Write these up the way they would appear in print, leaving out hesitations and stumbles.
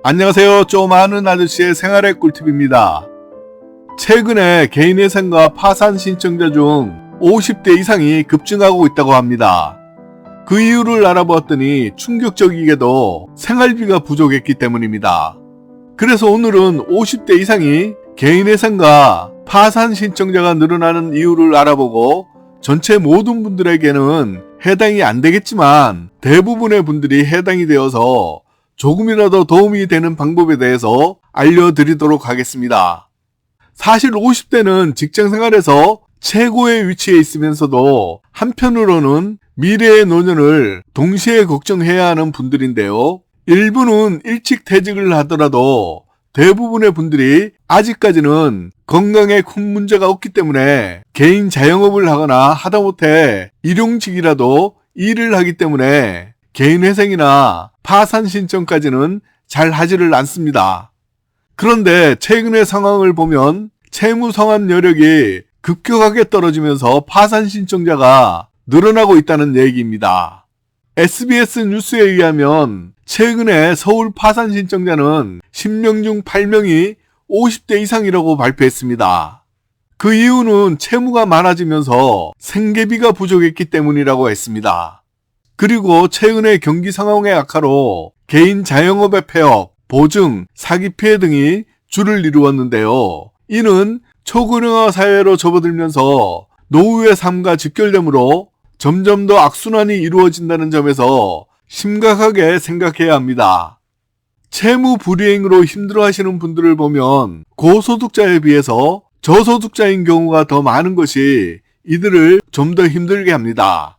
안녕하세요. 좀 아는 아저씨의 생활의 꿀팁입니다. 최근에 개인회생과 파산 신청자 중 50대 이상이 급증하고 있다고 합니다. 그 이유를 알아보았더니 충격적이게도 생활비가 부족했기 때문입니다. 그래서 오늘은 50대 이상이 개인회생과 파산 신청자가 늘어나는 이유를 알아보고 전체 모든 분들에게는 해당이 안 되겠지만 대부분의 분들이 해당이 되어서 조금이라도 도움이 되는 방법에 대해서 알려드리도록 하겠습니다. 사실 50대는 직장생활에서 최고의 위치에 있으면서도 한편으로는 미래의 노년을 동시에 걱정해야 하는 분들인데요. 일부는 일찍 퇴직을 하더라도 대부분의 분들이 아직까지는 건강에 큰 문제가 없기 때문에 개인 자영업을 하거나 하다못해 일용직이라도 일을 하기 때문에 개인회생이나 파산 신청까지는 잘 하지를 않습니다. 그런데 최근의 상황을 보면 채무 상환 여력이 급격하게 떨어지면서 파산 신청자가 늘어나고 있다는 얘기입니다. SBS 뉴스에 의하면 최근에 서울 파산 신청자는 10명 중 8명이 50대 이상이라고 발표했습니다. 그 이유는 채무가 많아지면서 생계비가 부족했기 때문이라고 했습니다. 그리고 최근의 경기 상황의 악화로 개인 자영업의 폐업, 보증, 사기 피해 등이 줄을 이루었는데요. 이는 초고령화 사회로 접어들면서 노후의 삶과 직결되므로 점점 더 악순환이 이루어진다는 점에서 심각하게 생각해야 합니다. 채무 불이행으로 힘들어하시는 분들을 보면 고소득자에 비해서 저소득자인 경우가 더 많은 것이 이들을 좀 더 힘들게 합니다.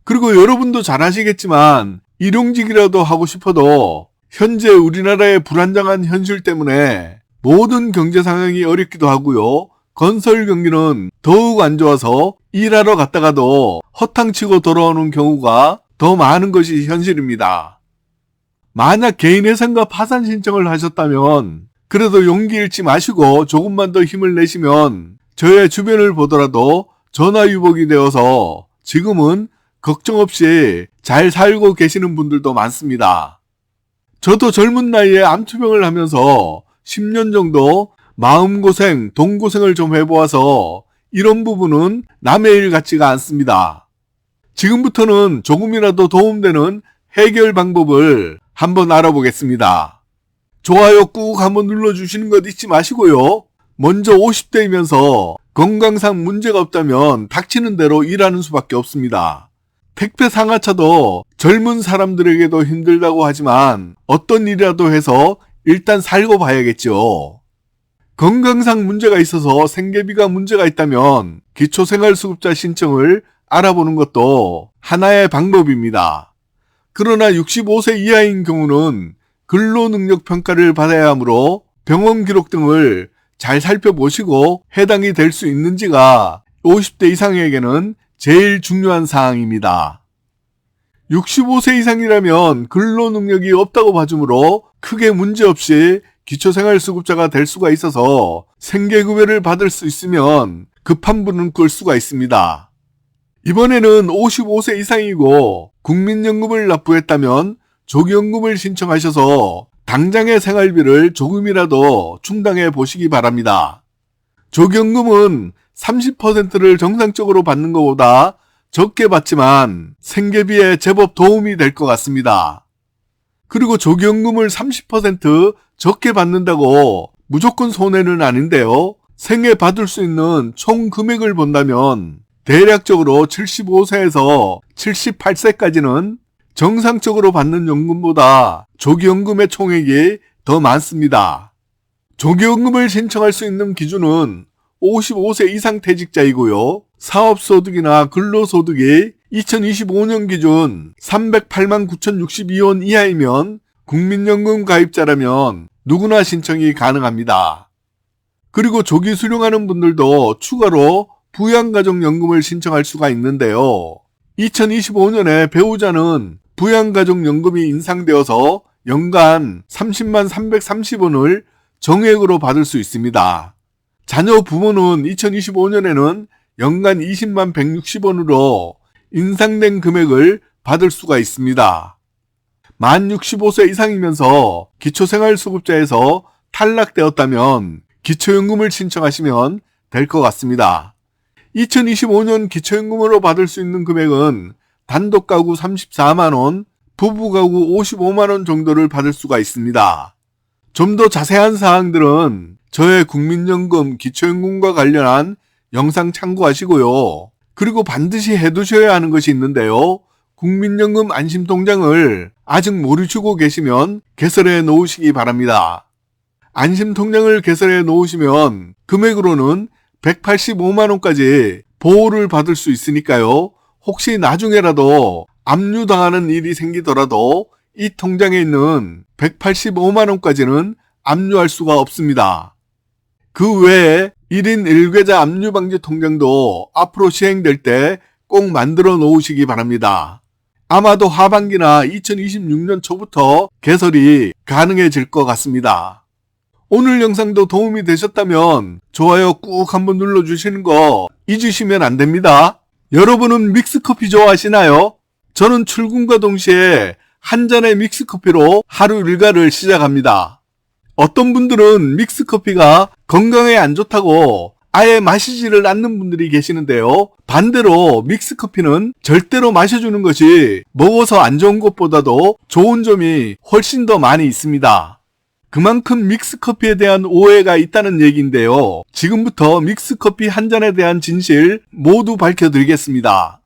그리고 여러분도 잘 아시겠지만 일용직이라도 하고 싶어도 현재 우리나라의 불안정한 현실 때문에 모든 경제 상황이 어렵기도 하고요. 건설 경기는 더욱 안 좋아서 일하러 갔다가도 허탕치고 돌아오는 경우가 더 많은 것이 현실입니다. 만약 개인회생과 파산 신청을 하셨다면 그래도 용기 잃지 마시고 조금만 더 힘을 내시면 저의 주변을 보더라도 전화위복이 되어서 지금은 걱정 없이 잘 살고 계시는 분들도 많습니다. 저도 젊은 나이에 암투병을 하면서 10년 정도 마음고생, 돈고생을 좀 해보아서 이런 부분은 남의 일 같지가 않습니다. 지금부터는 조금이라도 도움되는 해결 방법을 한번 알아보겠습니다. 좋아요 꾹 한번 눌러주시는 것 잊지 마시고요. 먼저 50대이면서 건강상 문제가 없다면 닥치는 대로 일하는 수밖에 없습니다. 택배 상하차도 젊은 사람들에게도 힘들다고 하지만 어떤 일이라도 해서 일단 살고 봐야겠죠. 건강상 문제가 있어서 생계비가 문제가 있다면 기초생활수급자 신청을 알아보는 것도 하나의 방법입니다. 그러나 65세 이하인 경우는 근로능력 평가를 받아야 하므로 병원 기록 등을 잘 살펴보시고 해당이 될 수 있는지가 50대 이상에게는 제일 중요한 사항입니다. 65세 이상이라면 근로능력이 없다고 봐주므로 크게 문제없이 기초생활수급자가 될 수가 있어서 생계급여를 받을 수 있으면 급한 불은 끌 수가 있습니다. 이번에는 55세 이상이고 국민연금을 납부했다면 조기연금을 신청하셔서 당장의 생활비를 조금이라도 충당해 보시기 바랍니다. 조기연금은 30%를 정상적으로 받는 것보다 적게 받지만 생계비에 제법 도움이 될 것 같습니다. 그리고 조기연금을 30% 적게 받는다고 무조건 손해는 아닌데요. 생애 받을 수 있는 총 금액을 본다면 대략적으로 75세에서 78세까지는 정상적으로 받는 연금보다 조기연금의 총액이 더 많습니다. 조기연금을 신청할 수 있는 기준은 55세 이상 퇴직자이고요. 사업소득이나 근로소득이 2025년 기준 308만 9,062원 이하이면 국민연금 가입자라면 누구나 신청이 가능합니다. 그리고 조기 수령하는 분들도 추가로 부양가족연금을 신청할 수가 있는데요. 2025년에 배우자는 부양가족연금이 인상되어서 연간 30만 330원을 정액으로 받을 수 있습니다. 자녀 부모는 2025년에는 연간 20만 160원으로 인상된 금액을 받을 수가 있습니다. 만 65세 이상이면서 기초생활수급자에서 탈락되었다면 기초연금을 신청하시면 될 것 같습니다. 2025년 기초연금으로 받을 수 있는 금액은 단독 가구 34만원, 부부 가구 55만원 정도를 받을 수가 있습니다. 좀 더 자세한 사항들은 저의 국민연금, 기초연금과 관련한 영상 참고하시고요. 그리고 반드시 해두셔야 하는 것이 있는데요. 국민연금 안심통장을 아직 모르시고 계시면 개설해 놓으시기 바랍니다. 안심통장을 개설해 놓으시면 금액으로는 185만원까지 보호를 받을 수 있으니까요. 혹시 나중에라도 압류당하는 일이 생기더라도 이 통장에 있는 185만원까지는 압류할 수가 없습니다. 그 외에 1인 1계좌 압류방지 통장도 앞으로 시행될 때 꼭 만들어 놓으시기 바랍니다. 아마도 하반기나 2026년 초부터 개설이 가능해질 것 같습니다. 오늘 영상도 도움이 되셨다면 좋아요 꾹 한번 눌러주시는 거 잊으시면 안 됩니다. 여러분은 믹스커피 좋아하시나요? 저는 출근과 동시에 한 잔의 믹스커피로 하루 일과를 시작합니다. 어떤 분들은 믹스커피가 건강에 안 좋다고 아예 마시지를 않는 분들이 계시는데요. 반대로 믹스커피는 절대로 마셔주는 것이 먹어서 안 좋은 것보다도 좋은 점이 훨씬 더 많이 있습니다. 그만큼 믹스커피에 대한 오해가 있다는 얘기인데요. 지금부터 믹스커피 한 잔에 대한 진실 모두 밝혀드리겠습니다.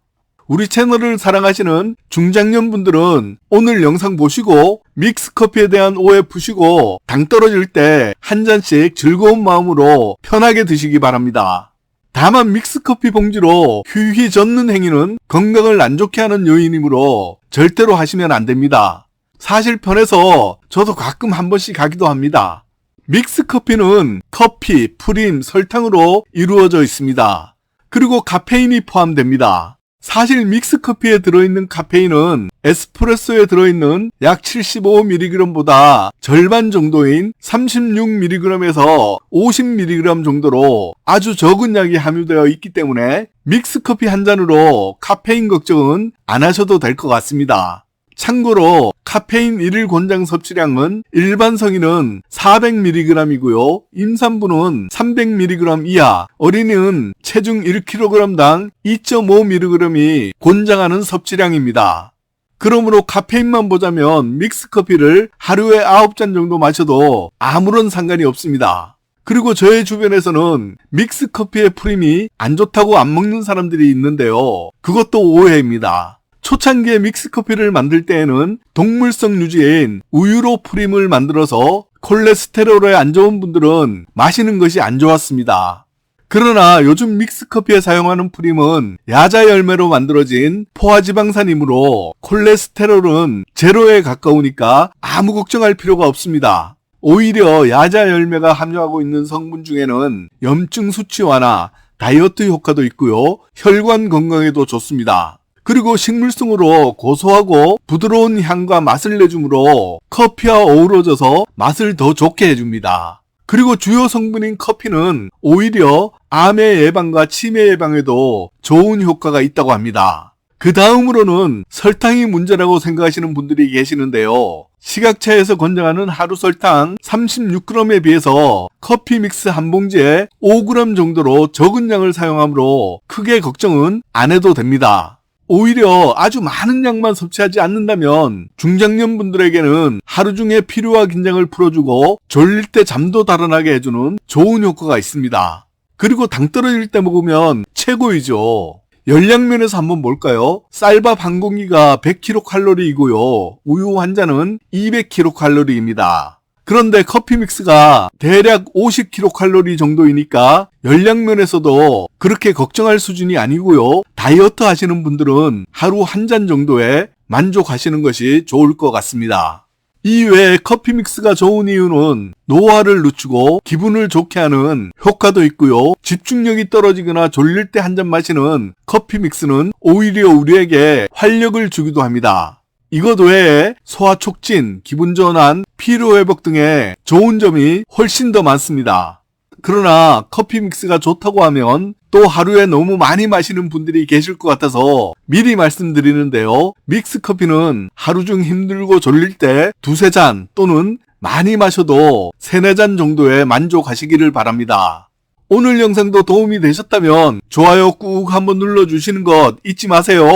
우리 채널을 사랑하시는 중장년분들은 오늘 영상 보시고 믹스커피에 대한 오해 푸시고 당 떨어질 때 한 잔씩 즐거운 마음으로 편하게 드시기 바랍니다. 다만 믹스커피 봉지로 휴휘 젓는 행위는 건강을 안 좋게 하는 요인이므로 절대로 하시면 안 됩니다. 사실 편해서 저도 가끔 한 번씩 하기도 합니다. 믹스커피는 커피, 프림, 설탕으로 이루어져 있습니다. 그리고 카페인이 포함됩니다. 사실 믹스커피에 들어있는 카페인은 에스프레소에 들어있는 약 75mg보다 절반 정도인 36mg에서 50mg 정도로 아주 적은 약이 함유되어 있기 때문에 믹스커피 한 잔으로 카페인 걱정은 안 하셔도 될 것 같습니다. 참고로 카페인 1일 권장 섭취량은 일반 성인은 400mg이고요. 임산부는 300mg 이하, 어린이는 체중 1kg당 2.5mg이 권장하는 섭취량입니다. 그러므로 카페인만 보자면 믹스커피를 하루에 9잔 정도 마셔도 아무런 상관이 없습니다. 그리고 저의 주변에서는 믹스커피의 프림이 안 좋다고 안 먹는 사람들이 있는데요. 그것도 오해입니다. 초창기에 믹스커피를 만들 때에는 동물성 유지인 우유로 프림을 만들어서 콜레스테롤에 안 좋은 분들은 마시는 것이 안 좋았습니다. 그러나 요즘 믹스커피에 사용하는 프림은 야자 열매로 만들어진 포화지방산이므로 콜레스테롤은 제로에 가까우니까 아무 걱정할 필요가 없습니다. 오히려 야자 열매가 함유하고 있는 성분 중에는 염증 수치 완화, 다이어트 효과도 있고요. 혈관 건강에도 좋습니다. 그리고 식물성으로 고소하고 부드러운 향과 맛을 내주므로 커피와 어우러져서 맛을 더 좋게 해줍니다. 그리고 주요 성분인 커피는 오히려 암의 예방과 치매 예방에도 좋은 효과가 있다고 합니다. 그 다음으로는 설탕이 문제라고 생각하시는 분들이 계시는데요. 시각차에서 권장하는 하루 설탕 36g에 비해서 커피 믹스 한 봉지에 5g 정도로 적은 양을 사용하므로 크게 걱정은 안 해도 됩니다. 오히려 아주 많은 양만 섭취하지 않는다면 중장년분들에게는 하루 중에 피로와 긴장을 풀어주고 졸릴 때 잠도 달아나게 해주는 좋은 효과가 있습니다. 그리고 당 떨어질 때 먹으면 최고이죠. 열량면에서 한번 볼까요? 쌀밥 한 공기가 100kcal이고요. 우유 한 잔은 200kcal입니다. 그런데 커피 믹스가 대략 50kcal 정도이니까 열량면에서도 그렇게 걱정할 수준이 아니고요. 다이어트 하시는 분들은 하루 한 잔 정도에 만족하시는 것이 좋을 것 같습니다. 이외에 커피 믹스가 좋은 이유는 노화를 늦추고 기분을 좋게 하는 효과도 있고요. 집중력이 떨어지거나 졸릴 때 한 잔 마시는 커피 믹스는 오히려 우리에게 활력을 주기도 합니다. 이것 외에 소화 촉진, 기분 전환, 피로 회복 등의 좋은 점이 훨씬 더 많습니다. 그러나 커피 믹스가 좋다고 하면 또 하루에 너무 많이 마시는 분들이 계실 것 같아서 미리 말씀드리는데요. 믹스 커피는 하루 중 힘들고 졸릴 때 두세 잔 또는 많이 마셔도 세네 잔 정도에 만족하시기를 바랍니다. 오늘 영상도 도움이 되셨다면 좋아요 꾹 한번 눌러주시는 것 잊지 마세요.